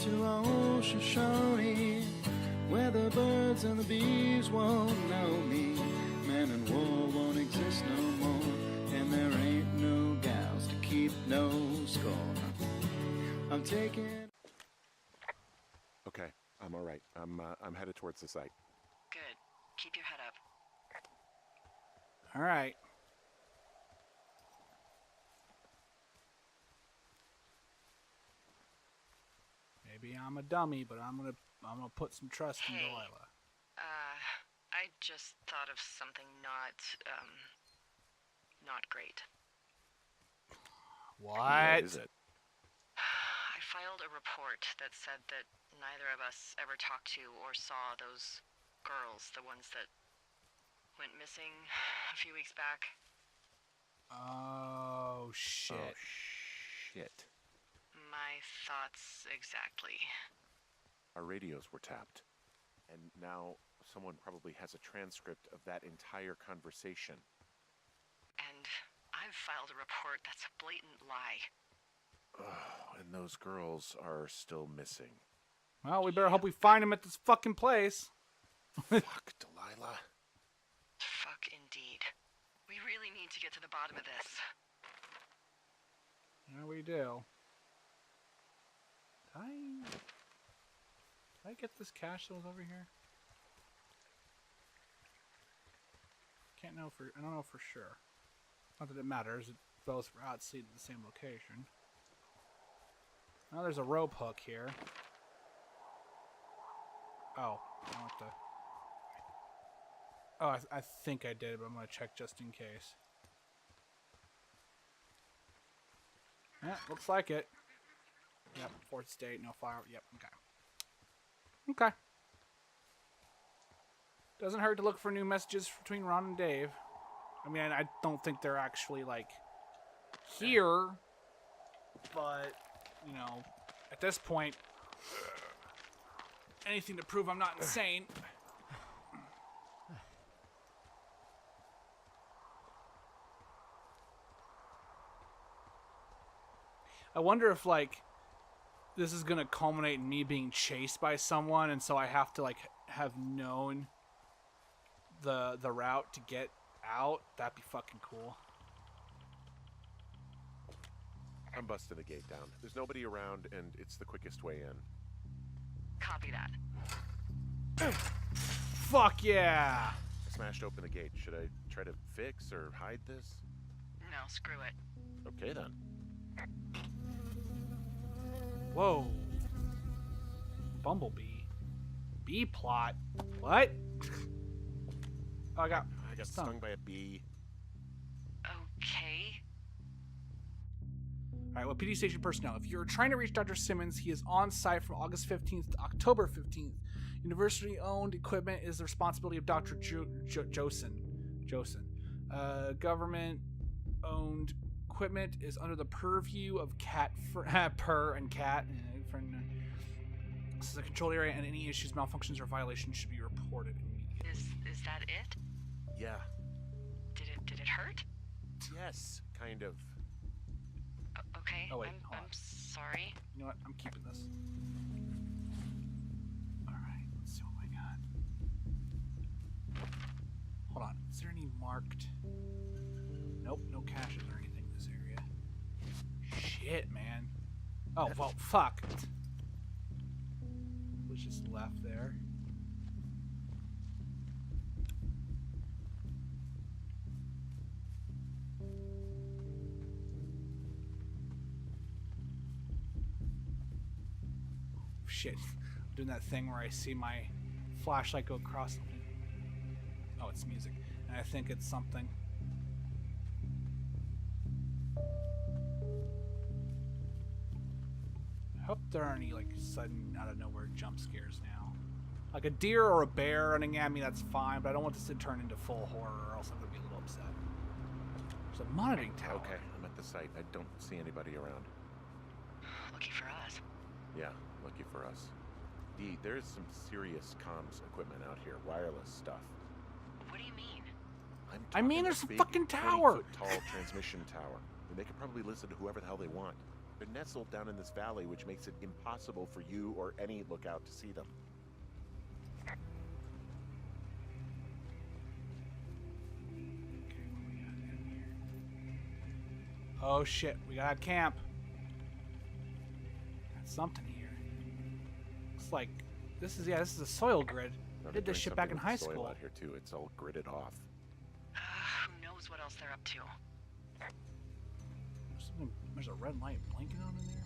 to ocean shorty, where the birds and the bees won't know me. Man and war won't exist no more, and there ain't no gals to keep no score. I'm taking... Okay, I'm all right. I'm headed towards the site. Good. Keep your head up. All right. Maybe I'm a dummy, but I'm gonna put some trust in Delilah. I just thought of something not great. What is it? I filed a report that said that neither of us ever talked to or saw those girls, the ones that went missing a few weeks back. Oh, shit. Oh, shit. My thoughts exactly. Our radios were tapped. And now someone probably has a transcript of that entire conversation. And I've filed a report that's a blatant lie. Oh, and those girls are still missing. Well, we better hope we find him at this fucking place. Fuck, Delilah. Fuck indeed. We really need to get to the bottom of this. Yeah, we do. Did I get this cache that was over here? I don't know for sure. Not that it matters. Both routes lead to the same location. Now there's a rope hook here. Oh, I want to. Oh, I think I did, but I'm gonna check just in case. Yeah, looks like it. Yep, fourth state, no fire. Yep, okay. Okay. Doesn't hurt to look for new messages between Ron and Dave. I mean, I don't think they're actually, like, here. But, you know, at this point, anything to prove I'm not insane. I wonder if, like, this is going to culminate in me being chased by someone, and so I have to, like, have known the route to get out. That'd be fucking cool. I'm busting the gate down. There's nobody around, and it's the quickest way in. Copy that. Fuck yeah! I smashed open the gate. Should I try to fix or hide this? No, screw it. Okay, then. Whoa. Bumblebee. B-plot. What? Oh, I got stung by a bee. Okay. Alright, well, PD station personnel. If you're trying to reach Dr. Simmons, he is on site from August 15th to October 15th. University-owned equipment is the responsibility of Dr. Josen. Government-owned equipment is under the purview of Per and Cat. This is a controlled area, and any issues, malfunctions, or violations should be reported immediately. Is that it? Yeah. Did it hurt? Yes, kind of. Okay. Oh, wait, I'm sorry. You know what? I'm keeping this. Alright, let's see what we got. Hold on. Is there any marked? Nope, no caches or anything in this area. Shit, man. Oh, well, fuck. Was just left there. Shit. I'm doing that thing where I see my flashlight go across something. Oh, it's music. And I think it's something. I hope there aren't any, like, sudden, out of nowhere jump scares now. Like a deer or a bear running at me, that's fine, but I don't want this to turn into full horror, or else I'm going to be a little upset. There's a monitoring tower. Okay, I'm at the site. I don't see anybody around. Lucky for us. Yeah, lucky for us. D, there's some serious comms equipment out here, wireless stuff. What do you mean? I mean, there's a big, fucking tower. 20-foot tall transmission tower. And they could probably listen to whoever the hell they want. They're nestled down in this valley, which makes it impossible for you or any lookout to see them. Okay, what we got in here? Oh shit, we got camp. Got something here. Looks like this is a soil grid. No, I they're did this doing shit back in something high with the soil school. out here too. It's all gridded off. Who knows what else they're up to? There's a red light blinking on in there.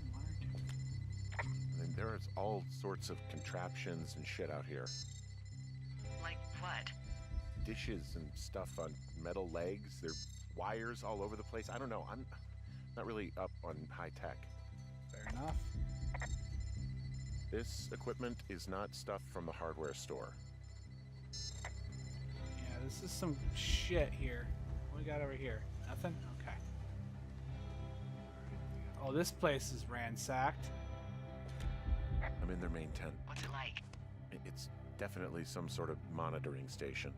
I mean, there's all sorts of contraptions and shit out here. Like what? Dishes and stuff on metal legs. There are wires all over the place. I don't know. I'm not really up on high tech. Fair enough. This equipment is not stuff from the hardware store. Yeah, this is some shit here. What we got over here? Nothing? Okay. Oh, this place is ransacked. I'm in their main tent. What's it like? It's definitely some sort of monitoring station.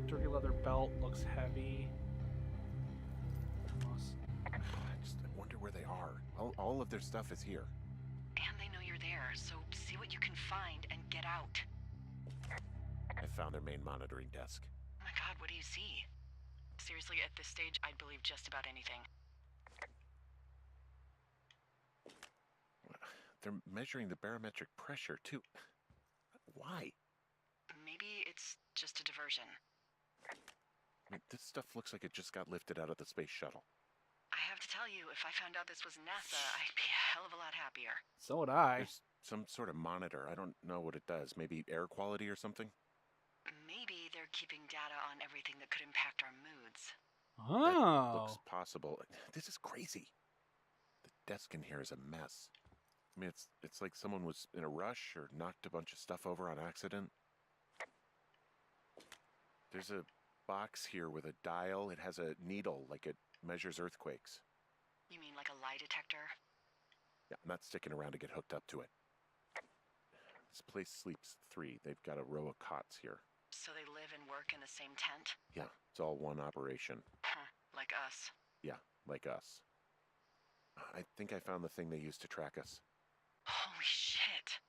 Dirty leather belt looks heavy. Almost. I wonder where they are. All of their stuff is here. And they know you're there, so see what you can find and get out. I found their main monitoring desk. Oh my god, what do you see? Seriously, at this stage, I'd believe just about anything. They're measuring the barometric pressure, too. Why? Maybe it's just a diversion. I mean, this stuff looks like it just got lifted out of the space shuttle. I have to tell you, if I found out this was NASA, I'd be a hell of a lot happier. So would I. There's some sort of monitor. I don't know what it does. Maybe air quality or something? Maybe they're keeping data on everything that could impact our moods. Oh. Looks possible. This is crazy. The desk in here is a mess. I mean, it's like someone was in a rush or knocked a bunch of stuff over on accident. There's a box here with a dial. It has a needle, like it measures earthquakes. You mean like a lie detector? Yeah, I'm not sticking around to get hooked up to it. This place sleeps 3. They've got a row of cots here. So they live and work in the same tent? Yeah, it's all one operation. Huh, like us. Yeah, like us. I think I found the thing they used to track us. Holy shit.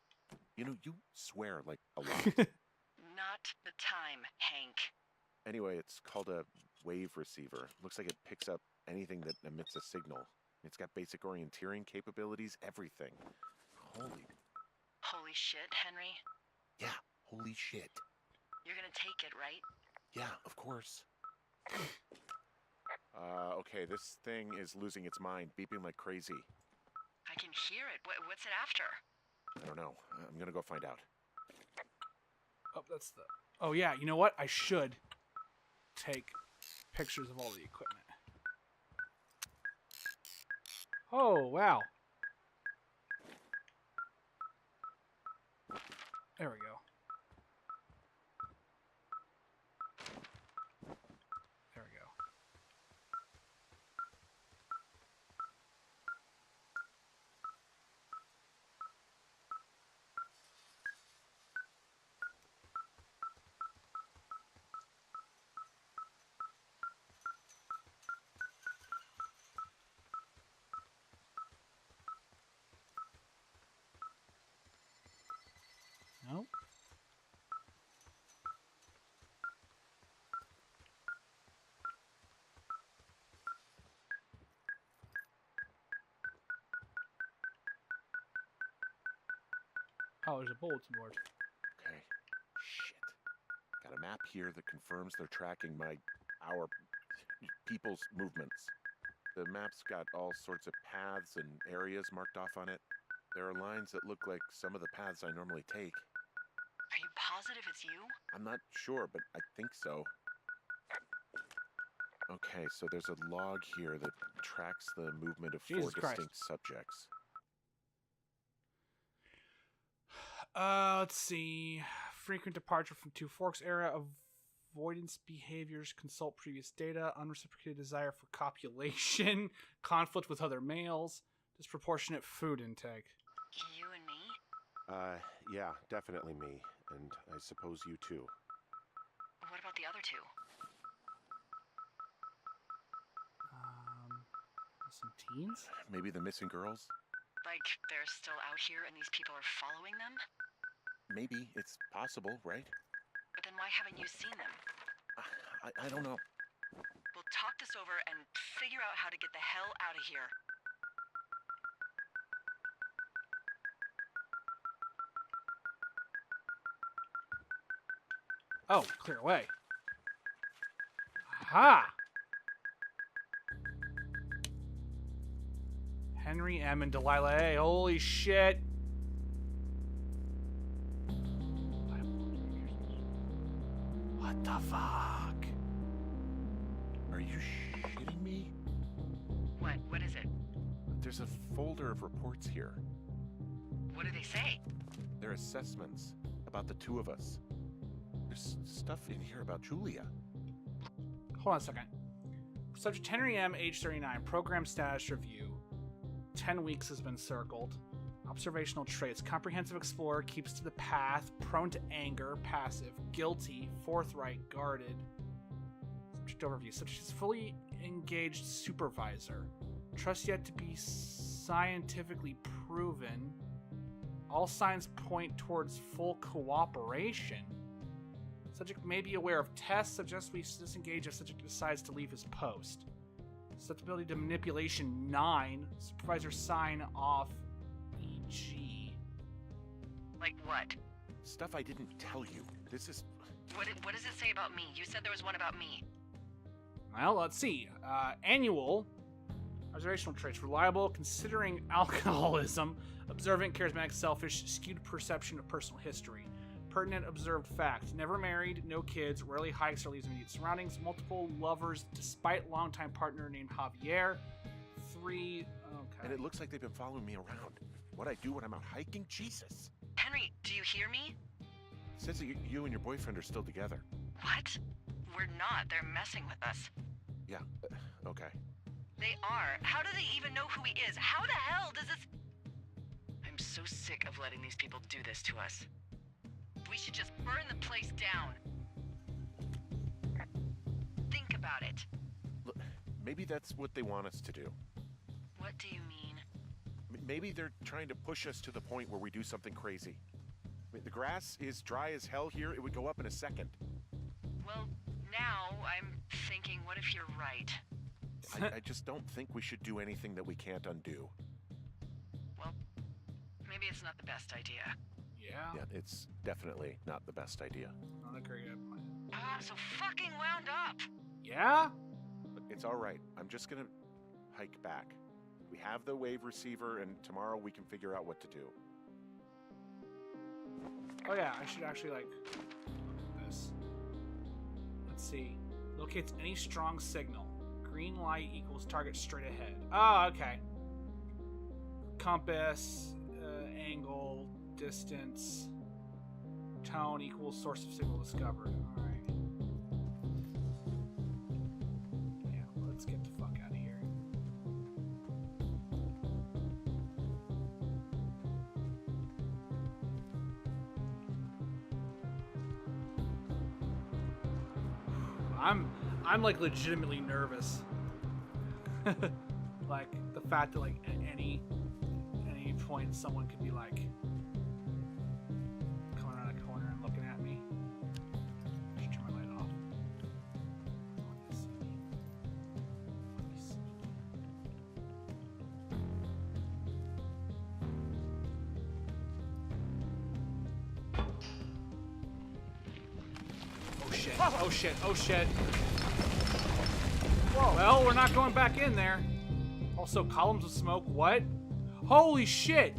You know, you swear like a lot. Not the time, Hank. Anyway, it's called a wave receiver. Looks like it picks up anything that emits a signal. It's got basic orienteering capabilities, everything. Holy shit, Henry. Yeah, holy shit. You're gonna take it, right? Yeah, of course. Okay, this thing is losing its mind, beeping like crazy. I can hear it. What's it after? I don't know. I'm gonna go find out. Oh, that's the... Oh, yeah, you know what? I should take pictures of all the equipment. Oh, wow. There we go. There we go. Nope. Oh, there's a bulletin board. Okay. Shit. Got a map here that confirms they're tracking our people's movements. The map's got all sorts of paths and areas marked off on it. There are lines that look like some of the paths I normally take. Are you positive it's you? I'm not sure, but I think so. Okay, so there's a log here that tracks the movement of 4 Jesus Christ. distinct subjects. Let's see. Frequent departure from Two Forks era, avoidance behaviors, consult previous data, unreciprocated desire for copulation, conflict with other males, disproportionate food intake. You and me? Yeah, definitely me. And I suppose you too. What about the other two? Listen teens? Maybe the missing girls? Like, they're still out here and these people are following them? Maybe. It's possible, right? But then why haven't you seen them? I don't know. We'll talk this over and figure out how to get the hell out of here. Oh, clear away. Aha! Henry M. and Delilah A. Holy shit. What the fuck? Are you shitting me? What is it? There's a folder of reports here. What do they say? They're assessments about the two of us. There's stuff in here about Julia. Hold on a second. Subject Henry M., age 39, program status review. 10 weeks has been circled. Observational traits. Comprehensive explorer, keeps to the path, prone to anger, passive, guilty, forthright, guarded. Subject overview. Subject is fully engaged supervisor. Trust yet to be scientifically proven. All signs point towards full cooperation. Subject may be aware of tests, suggests we disengage if subject decides to leave his post. Susceptibility to manipulation 9. Supervisor sign off EG. Like what? Stuff I didn't tell you. This is... What does it say about me? You said there was one about me. Well, let's see. Annual. Observational traits. Reliable, considering alcoholism. Observant, charismatic, selfish, skewed perception of personal history. Pertinent observed fact. Never married, no kids, rarely hikes or leaves immediate surroundings. Multiple lovers despite longtime partner named Javier. 3. Okay. And it looks like they've been following me around. What I do when I'm out hiking? Jesus. Henry, do you hear me? It says that you and your boyfriend are still together. What? We're not. They're messing with us. Yeah, okay. They are. How do they even know who he is? How the hell does this... I'm so sick of letting these people do this to us. We should just burn the place down. Think about it. Look, maybe that's what they want us to do. What do you mean? Maybe they're trying to push us to the point where we do something crazy. I mean, the grass is dry as hell here. It would go up in a second. Well, now I'm thinking, what if you're right? I just don't think we should do anything that we can't undo. Well, maybe it's not the best idea. Yeah, it's definitely not the best idea. Not a great plan. I'm so fucking wound up. Yeah? But it's all right. I'm just gonna hike back. We have the wave receiver, and tomorrow we can figure out what to do. Oh yeah, I should actually like look at this. Let's see. Locates any strong signal. Green light equals target straight ahead. Oh, okay. Compass, angle, distance, tone equals source of signal discovered. Alright. Yeah, let's get the fuck out of here. I'm like legitimately nervous. Like the fact that like at any point someone could be like coming around a corner and looking at me. I should turn my light off. Let me see. Oh shit. Oh shit. Oh shit. Whoa. Well, we're not going back in there. Also, columns of smoke. What? Holy shit!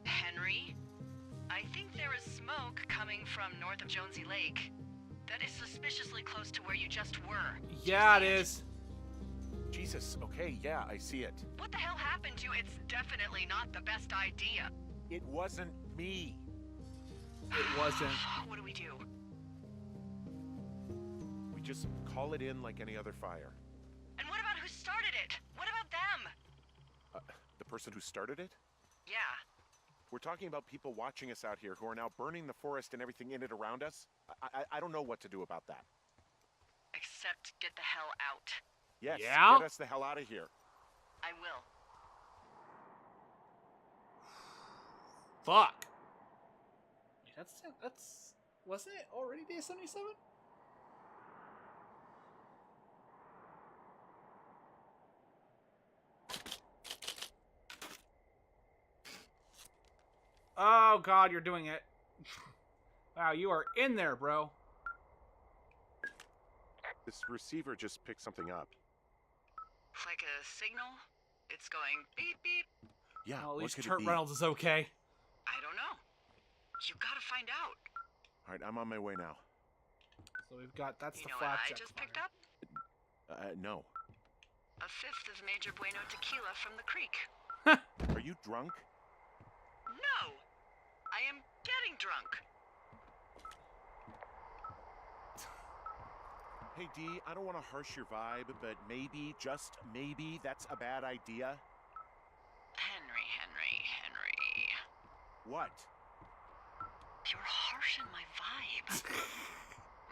Henry? I think there is smoke coming from north of Jonesy Lake. That is suspiciously close to where you just were. Yeah, it is. Jesus, okay, yeah, I see it. What the hell happened to you? It's definitely not the best idea. It wasn't me. It wasn't. What do we do? We just call it in like any other fire. And what about who started it? What about them? The person who started it? Yeah. We're talking about people watching us out here who are now burning the forest and everything in it around us. I don't know what to do about that. Except get the hell out. Yes, Yeah? get us the hell out of here. I will. Fuck. Wait, that's wasn't it already day 77? Oh god, you're doing it. Wow, you are in there, bro. This receiver just picked something up. Like a signal? It's going beep beep. Yeah, Well, at what least could Turt it be? Reynolds is okay. I don't know. You gotta find out. All right, I'm on my way now. So we've got, that's You the know what I flapjack just fire. picked up? No. A fifth of Major Bueno tequila from the creek. Are you drunk? No! I am getting drunk. Hey, D, I don't want to harsh your vibe, but maybe, just maybe, that's a bad idea. Henry. What? You're harshing my vibe.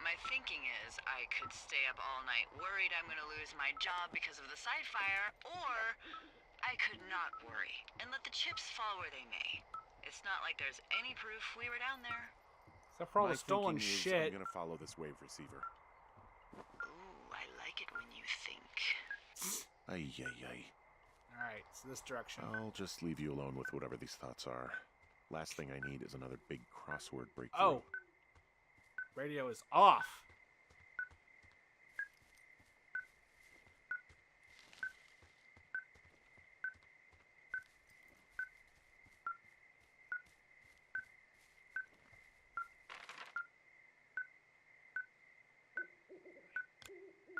My thinking is I could stay up all night worried I'm gonna lose my job because of the side fire, or I could not worry and let the chips fall where they may. It's not like there's any proof we were down there. Except for all My the stolen thinking is shit. I'm gonna follow this wave receiver. Ooh, I like it when you think. Ay, ay, ay. Alright, so this direction. I'll just leave you alone with whatever these thoughts are. Last thing I need is another big crossword breakthrough. Oh. Radio is off.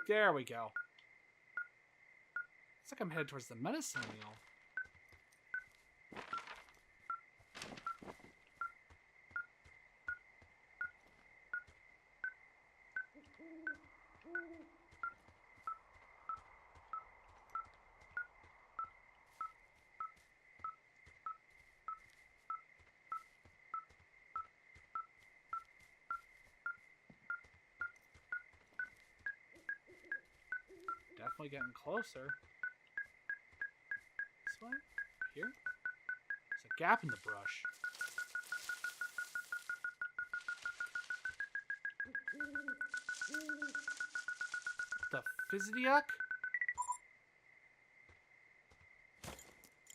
There we go. It's like I'm headed towards the medicine wheel. Definitely getting closer. This way? Here? There's a gap in the brush. The Fizzidiac?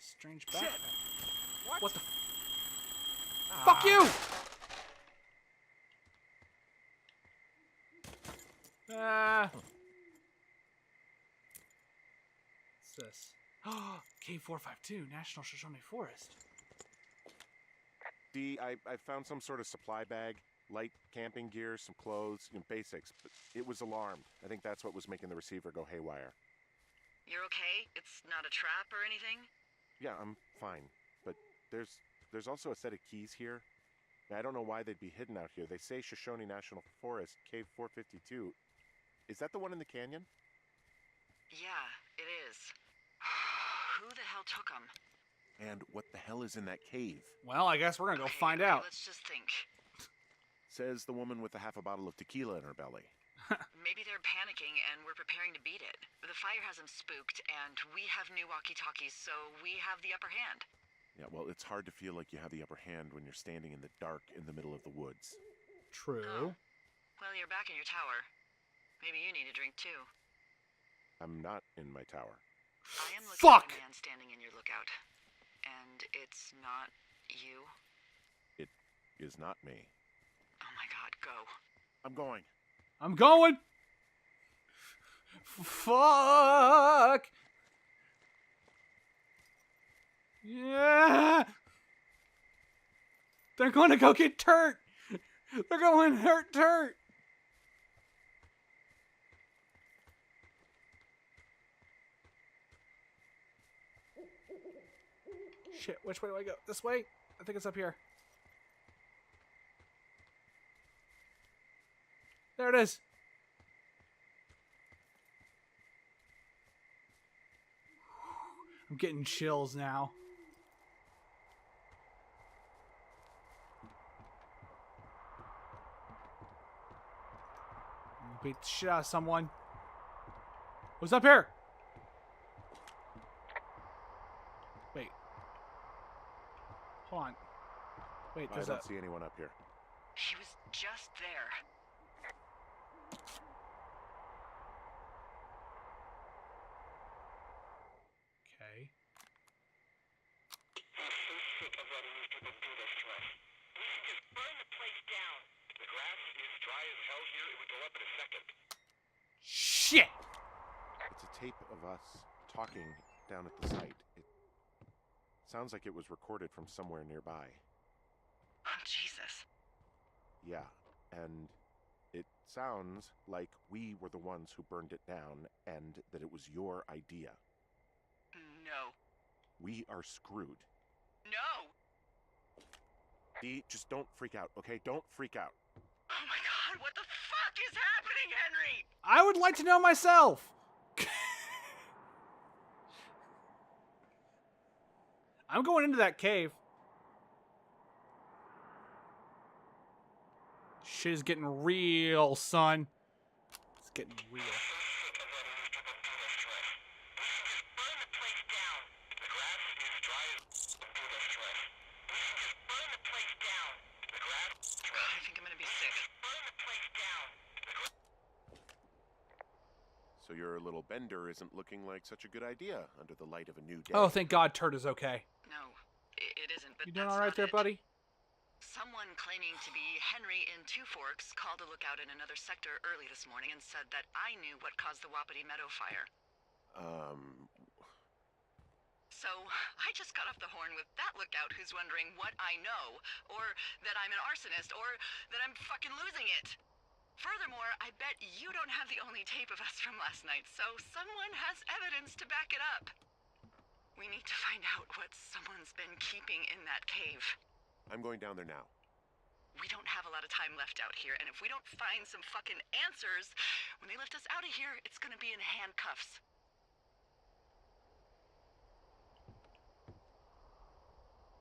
Strange backpack. What the fuck you! What's this? K452, National Shoshone Forest. D, I found some sort of supply bag, light camping gear, some clothes, basics, but it was alarmed. I think that's what was making the receiver go haywire. You're okay? It's not a trap or anything? Yeah, I'm fine, but there's also a set of keys here. Now, I don't know why they'd be hidden out here. They say Shoshone National Forest, Cave 452. Is that the one in the canyon? Yeah, it is. Who the hell took them? And what the hell is in that cave? Well, I guess we're gonna go find out. Let's just think. Says the woman with a half a bottle of tequila in her belly. Maybe they're panicking and we're preparing to beat it. The fire has them spooked, and we have new walkie-talkies, so we have the upper hand. Yeah, well, it's hard to feel like you have the upper hand when you're standing in the dark in the middle of the woods. True. Well, you're back in your tower. Maybe you need a drink, too. I'm not in my tower. I am looking Fuck! at a man standing in your lookout. And it's not you? It is not me. Oh my god, go. I'm going. I'm going! Fuck! Yeah! They're going to go get Turt! They're going to hurt Turt! Shit, which way do I go? This way? I think it's up here. There it is. I'm getting chills now. I'm gonna beat the shit out of someone. What's up here? Wait. Hold on. Wait, I there's don't see anyone up here. He was just there. Okay. Shit! It's a tape of us talking down at the site. It sounds like it was recorded from somewhere nearby. Oh, Jesus. Yeah, and it sounds like we were the ones who burned it down and that it was your idea. No. We are screwed. No! Dee, just don't freak out, okay? Don't freak out. Oh my god, what the fuck is happening, Henry? I would like to know myself. I'm going into that cave. Shit is getting real, son. It's getting real. I think I'm gonna be sick. So your little bender isn't looking like such a good idea under the light of a new day. Oh, thank God Turd is okay. No, it isn't, but You doing that's all right not there, it. buddy? Someone claiming to be Henry in Two Forks called a lookout in another sector early this morning and said that I knew what caused the Wapiti Meadow fire. So I just got off the horn with that lookout who's wondering what I know, or that I'm an arsonist, or that I'm fucking losing it. Furthermore, I bet you don't have the only tape of us from last night, so someone has evidence to back it up. We need to find out what someone's been keeping in that cave. I'm going down there now. We don't have a lot of time left out here, and if we don't find some fucking answers, when they lift us out of here, it's gonna be in handcuffs.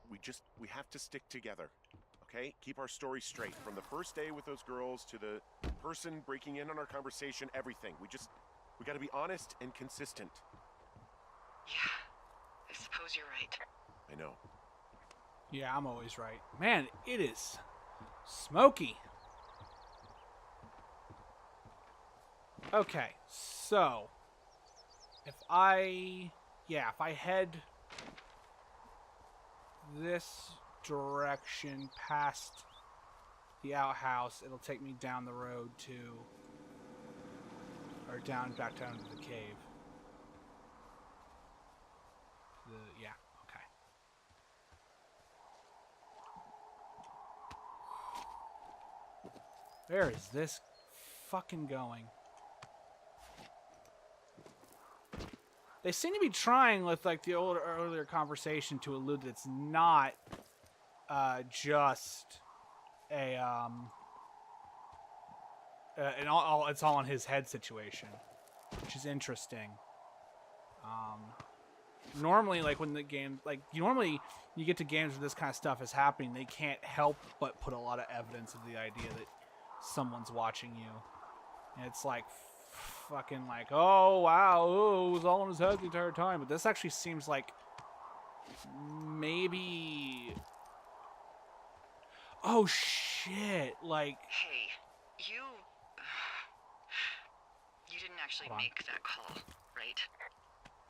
We have to stick together, okay? Keep our story straight. From the first day with those girls to the person breaking in on our conversation, everything. We gotta be honest and consistent. Yeah, I suppose you're right. I know. Yeah, I'm always right. Man, it is smoky. Okay, so if I head this direction past the outhouse, it'll take me down the road to, or back down to the cave. Yeah, okay. Where is this fucking going? They seem to be trying with like the earlier conversation to allude that it's not just a it's all in his head situation, which is interesting. Normally, like when the game, like normally you get to games where this kind of stuff is happening, they can't help but put a lot of evidence of the idea that someone's watching you, and it's like fucking like, oh wow, oh, it was all in his head the entire time. But this actually seems like maybe, oh shit, like, Hey, you didn't actually Hold on. make that call, right?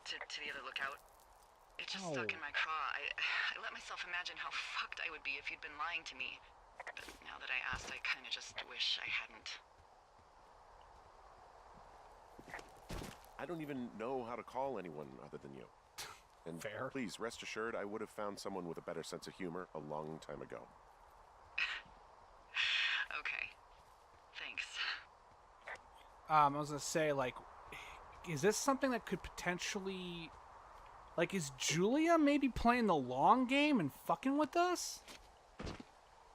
To the other lookout? It just No. stuck in my craw. I let myself imagine how fucked I would be if you'd been lying to me. But now that I asked, I kind of just wish I hadn't. I don't even know how to call anyone other than you. And Fair. please, rest assured, I would have found someone with a better sense of humor a long time ago. Okay. Thanks. I was gonna say, like, is this something that could potentially, like, is Julia maybe playing the long game and fucking with us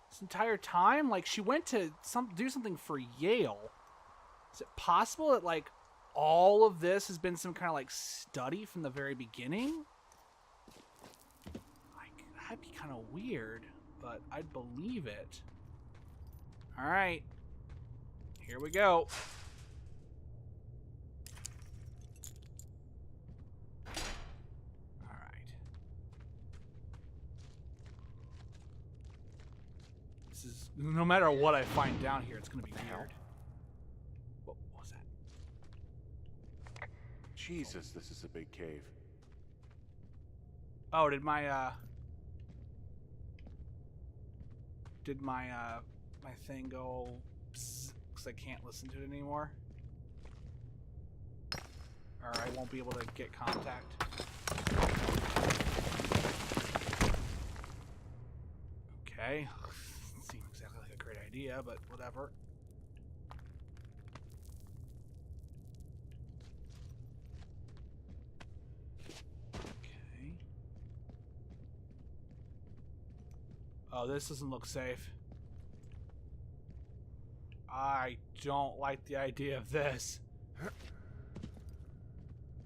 this entire time? Like, she went to do something for Yale. Is it possible that, like, all of this has been some kind of, like, study from the very beginning? Like, that'd be kind of weird, but I'd believe it. All right. Here we go. This is no matter what I find down here, it's gonna be weird. What was that? Jesus, this is a big cave. Oh, did my my thing go because I can't listen to it anymore? Or I won't be able to get contact. Okay. Seems exactly like a great idea, but whatever. Okay. Oh, this doesn't look safe. I don't like the idea of this.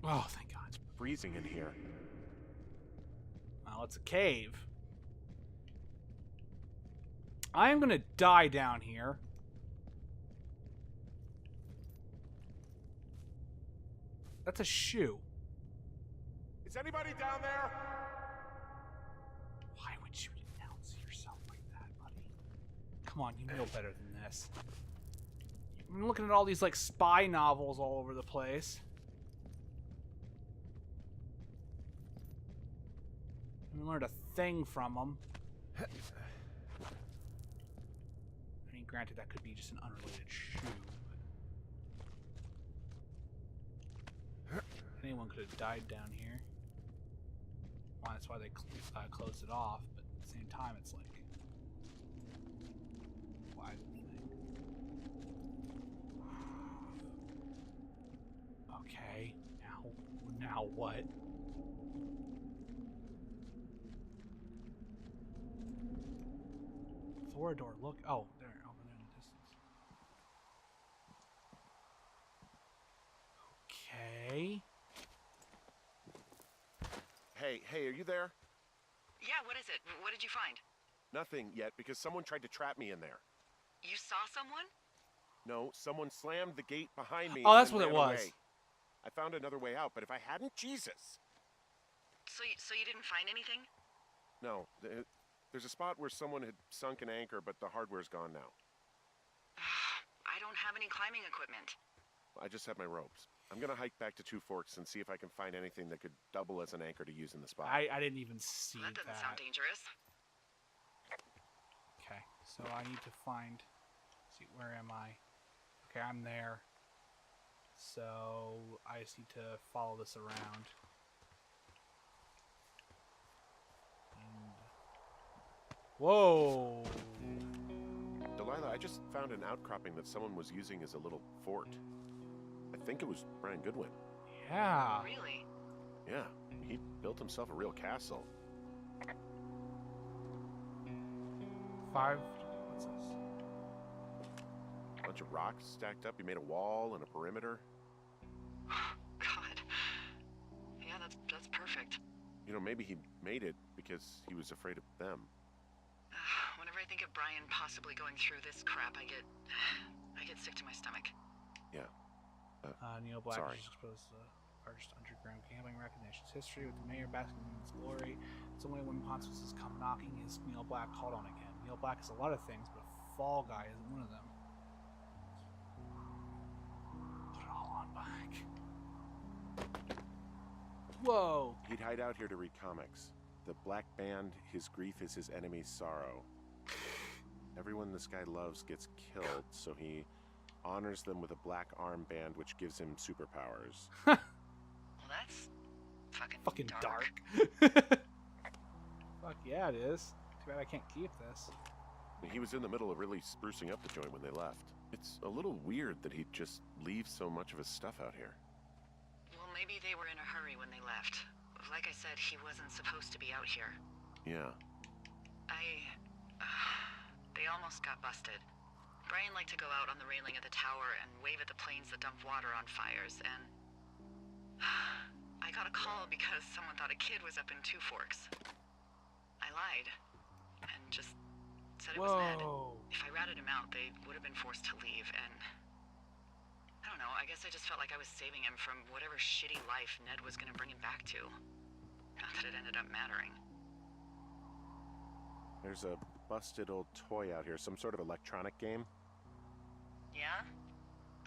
Oh, thank God. It's freezing in here. Well, it's a cave. I am gonna die down here. That's a shoe. Is anybody down there? Why would you announce yourself like that, buddy? Come on, you know better than this. I'm looking at all these, like, spy novels all over the place. I learned a thing from them. I mean, granted, that could be just an unrelated shoe, but anyone could have died down here. Well, that's why they closed it off, but at the same time, it's like, why the thing? Okay, now what? Thorador, look. Oh, there, over there in the distance. Okay. Hey, are you there? Yeah, what is it? What did you find? Nothing yet, because someone tried to trap me in there. You saw someone? No, someone slammed the gate behind me. Oh, and that's then what it ran was. away. I found another way out, but if I hadn't, Jesus. So you didn't find anything? No, there's a spot where someone had sunk an anchor, but the hardware's gone now. I don't have any climbing equipment. I just have my ropes. I'm gonna hike back to Two Forks and see if I can find anything that could double as an anchor to use in the spot. I didn't even see That doesn't sound dangerous. Okay, so I need to find. See, where am I? Okay, I'm there. So I just need to follow this around. And whoa! Delilah, I just found an outcropping that someone was using as a little fort. I think it was Brian Goodwin. Yeah. Really? Yeah, he built himself a real castle. 5. What's this? A bunch of rocks stacked up. He made a wall and a perimeter. God. Yeah, that's perfect. You know, maybe he made it because he was afraid of them. Whenever I think of Brian possibly going through this crap, I get sick to my stomach. Yeah. Neil Black Sorry. is exposed to the largest underground gambling recognitions history with the mayor basking in its glory. It's only when consequences come knocking is Neil Black called on again. Neil Black is a lot of things, but Fall Guy isn't one of them. Put it all on back. Whoa! He'd hide out here to read comics. The Black Band, his grief is his enemy's sorrow. Everyone this guy loves gets killed, so he honors them with a black armband which gives him superpowers. Well, that's fucking dark. Fuck yeah, it is. Too bad I can't keep this. He was in the middle of really sprucing up the joint when they left. It's a little weird that he'd just leave so much of his stuff out here. Well, maybe they were in a hurry when they left. Like I said, he wasn't supposed to be out here. Yeah. They almost got busted. Brian liked to go out on the railing of the tower and wave at the planes that dumped water on fires, and I got a call because someone thought a kid was up in Two Forks. I lied and just said it was Ned. If I ratted him out, they would have been forced to leave, and I don't know, I guess I just felt like I was saving him from whatever shitty life Ned was gonna bring him back to. Not that it ended up mattering. There's a busted old toy out here, some sort of electronic game. Yeah?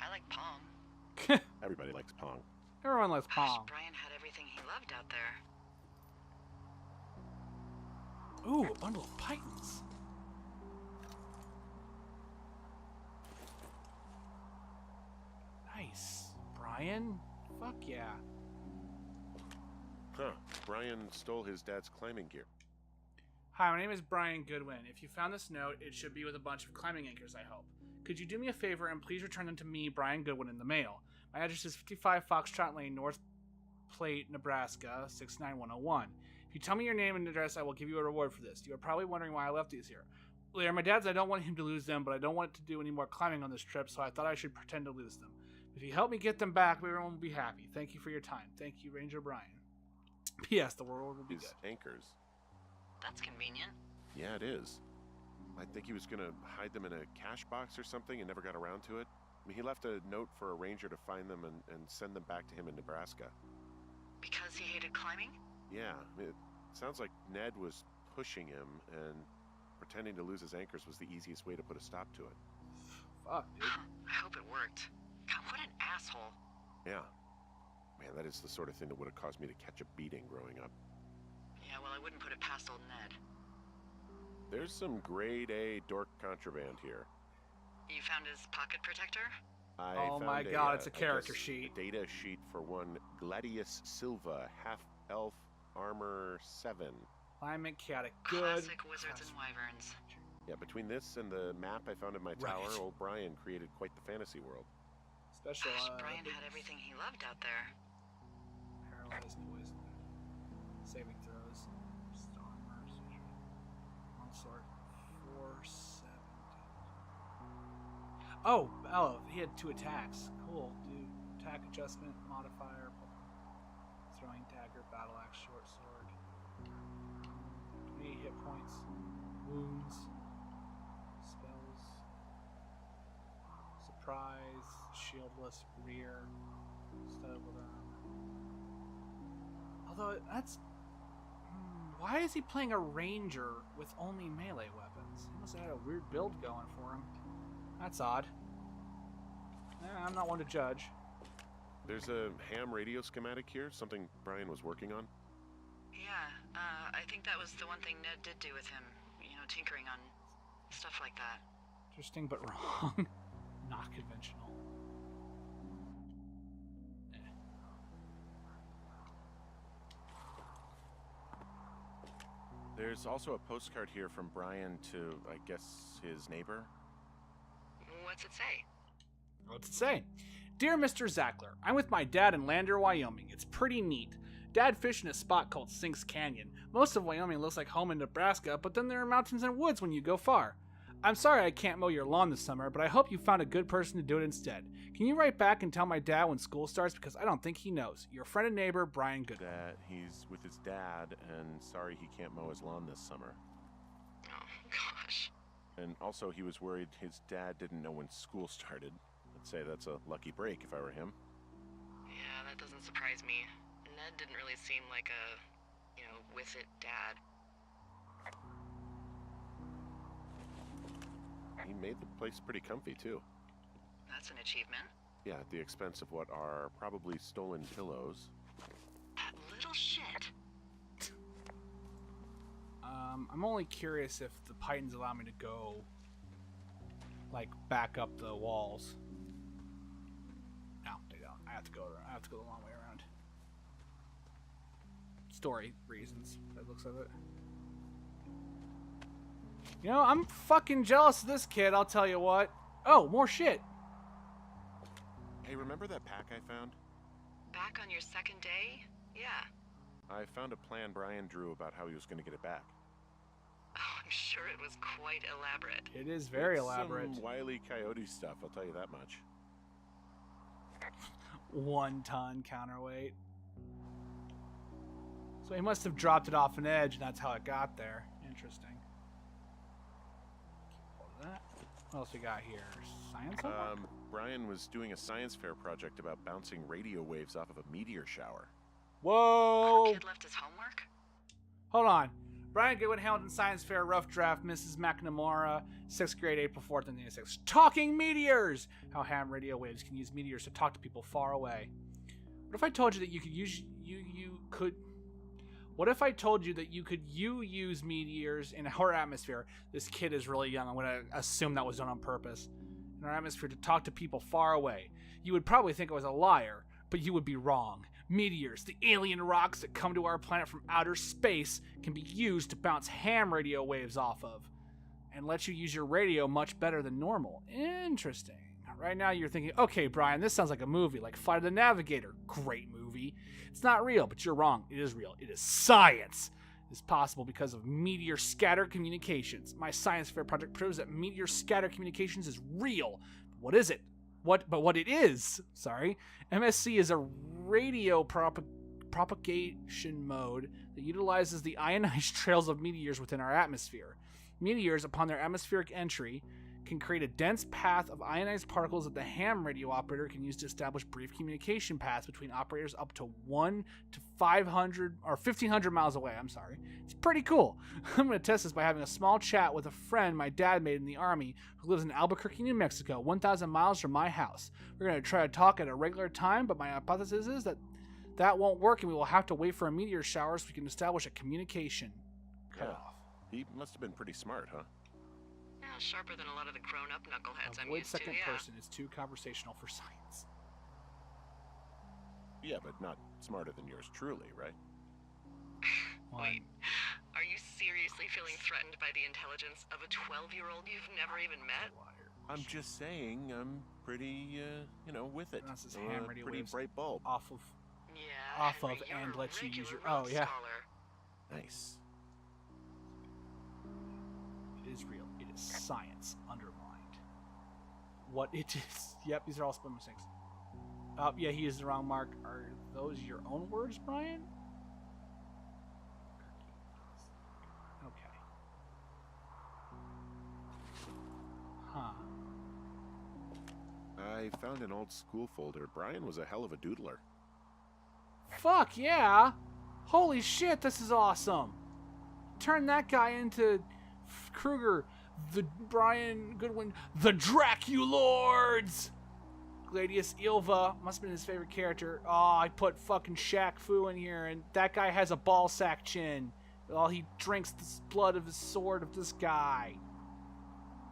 I like Pong. Everybody likes Pong. Everyone likes Gosh, Pong. Brian had everything he loved out there. Ooh, a bundle of pythons. Nice. Brian? Fuck yeah. Huh. Brian stole his dad's climbing gear. Hi, my name is Brian Goodwin. If you found this note, it should be with a bunch of climbing anchors, I hope. Could you do me a favor and please return them to me, Brian Goodwin, in the mail? My address is 55 Foxtrot Lane, North Platte, Nebraska, 69101. If you tell me your name and address, I will give you a reward for this. You are probably wondering why I left these here. Well, they're my dad's. I don't want him to lose them, but I don't want to do any more climbing on this trip, so I thought I should pretend to lose them. If you help me get them back, everyone will be happy. Thank you for your time. Thank you, Ranger Brian. P.S. The world will be His good. anchors. That's convenient. Yeah, it is. I think he was gonna hide them in a cash box or something and never got around to it. I mean, he left a note for a ranger to find them and send them back to him in Nebraska. Because he hated climbing? Yeah, it sounds like Ned was pushing him, and pretending to lose his anchors was the easiest way to put a stop to it. Fuck, dude. I hope it worked. God, what an asshole. Yeah. Man, that is the sort of thing that would have caused me to catch a beating growing up. Yeah, well, I wouldn't put it past old Ned. There's some grade A dork contraband here. You found his pocket protector? I Oh found my God, it's a I character guess, sheet. A data sheet for one Gladius Silva, half-elf, armor 7. Climate chaotic. Good. Classic wizards and wyverns. Yeah, between this and the map I found in my tower, Right. old Brian created quite the fantasy world. Special. Gosh, Brian had everything he loved out there. Paralyzed, poison. Saving throws. Armor. Longsword. 470. Oh, he had 2 attacks. Cool, dude. Attack adjustment, modifier. Throwing dagger, battle axe, short sword. 20 hit points. Wounds. Spells. Surprise. Shieldless rear. Studded with armor. Although, that's... why is he playing a ranger with only melee weapons? He must have had a weird build going for him. That's odd. I'm not one to judge. There's a ham radio schematic here, something Brian was working on. Yeah, I think that was the one thing Ned did do with him. You know, tinkering on stuff like that. Interesting, but wrong. Not conventional. There's also a postcard here from Brian to, I guess, his neighbor. What's it say? What's it say? Dear Mr. Zackler, I'm with my dad in Lander, Wyoming. It's pretty neat. Dad fished in a spot called Sinks Canyon. Most of Wyoming looks like home in Nebraska, but then there are mountains and woods when you go far. I'm sorry I can't mow your lawn this summer, but I hope you found a good person to do it instead. Can you write back and tell my dad when school starts, because I don't think he knows. Your friend and neighbor, Brian Goodwin. That he's with his dad and sorry he can't mow his lawn this summer. Oh, gosh. And also he was worried his dad didn't know when school started. I'd say that's a lucky break if I were him. Yeah, that doesn't surprise me. Ned didn't really seem like a, with it dad. He made the place pretty comfy, too. That's an achievement. Yeah, at the expense of what are probably stolen pillows. That little shit. I'm only curious if the Pythons allow me to go, like, back up the walls. No, they don't. I have to go the long way around. Story reasons, by the looks of it. You know, I'm fucking jealous of this kid, I'll tell you what. Oh, more shit. Hey, remember that pack I found? Back on your second day? Yeah. I found a plan Brian drew about how he was going to get it back. Oh, I'm sure it was quite elaborate. It is very It's elaborate. some Wile E. Coyote stuff, I'll tell you that much. 1 ton counterweight. So he must have dropped it off an edge, and that's how it got there. Interesting. Keep hold of that. What else we got here? Science homework? Brian was doing a science fair project about bouncing radio waves off of a meteor shower. Whoa! Kid left his homework? Hold on. Brian Goodwin, Hamilton Science Fair, rough draft, Mrs. McNamara, 6th grade, April 4th, 1986. Talking meteors! How ham radio waves can use meteors to talk to people far away. What if I told you that you could What if I told you that you could use meteors in our atmosphere? This kid is really young. I'm going to assume that was done on purpose. In our atmosphere to talk to people far away. You would probably think I was a liar, but you would be wrong. Meteors, the alien rocks that come to our planet from outer space, can be used to bounce ham radio waves off of and let you use your radio much better than normal. Interesting. Right now you're thinking, okay, Brian, this sounds like a movie, like Flight of the Navigator. Great movie. It's not real, but you're wrong. It is real. It is science. It is possible because of meteor scatter communications. My science fair project proves that meteor scatter communications is real. What is it? What it is, MSC is a radio propagation mode that utilizes the ionized trails of meteors within our atmosphere. Meteors, upon their atmospheric entry, can create a dense path of ionized particles that the ham radio operator can use to establish brief communication paths between operators up to 1 to 500 or 1,500 miles away. It's pretty cool. I'm going to test this by having a small chat with a friend my dad made in the Army who lives in Albuquerque, New Mexico, 1,000 miles from my house. We're going to try to talk at a regular time, but my hypothesis is that won't work and we will have to wait for a meteor shower so we can establish a communication cutoff. He must have been pretty smart, huh? Yeah, sharper than a lot of the grown-up knuckleheads I'm Avoid used to, second yeah. person is too conversational for science. Yeah, but not smarter than yours truly, right? Wait, are you seriously feeling threatened by the intelligence of a 12-year-old you've never even met? I'm just saying I'm pretty, with it. That's his ham radio pretty waves bright bulb. off of Yeah, Off Henry, of you're and a lets you use regular your- oh, Rhodes yeah. Scholar. Nice. It is real. It is science underlined. What it is. Yep, these are all spelling mistakes. Yeah, he used the wrong mark. Are those your own words, Brian? Okay. Huh. I found an old school folder. Brian was a hell of a doodler. Fuck yeah! Holy shit, this is awesome! Turn that guy into Kruger, the Brian Goodwin, the Draculords! Gladius Ilva must have been his favorite character. Oh, I put fucking Shaq Fu in here, and that guy has a ball sack chin. Well, he drinks the blood of his sword of this guy.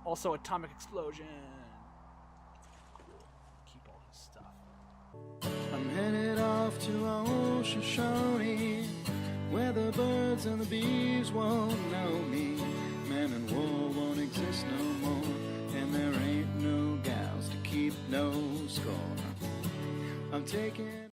Also, atomic explosion. Cool. Keep all his stuff. I'm headed off to Ocean Shawnee, where the birds and the bees won't know me. Man and war won't exist no more, and there ain't no gals to keep no score. I'm taking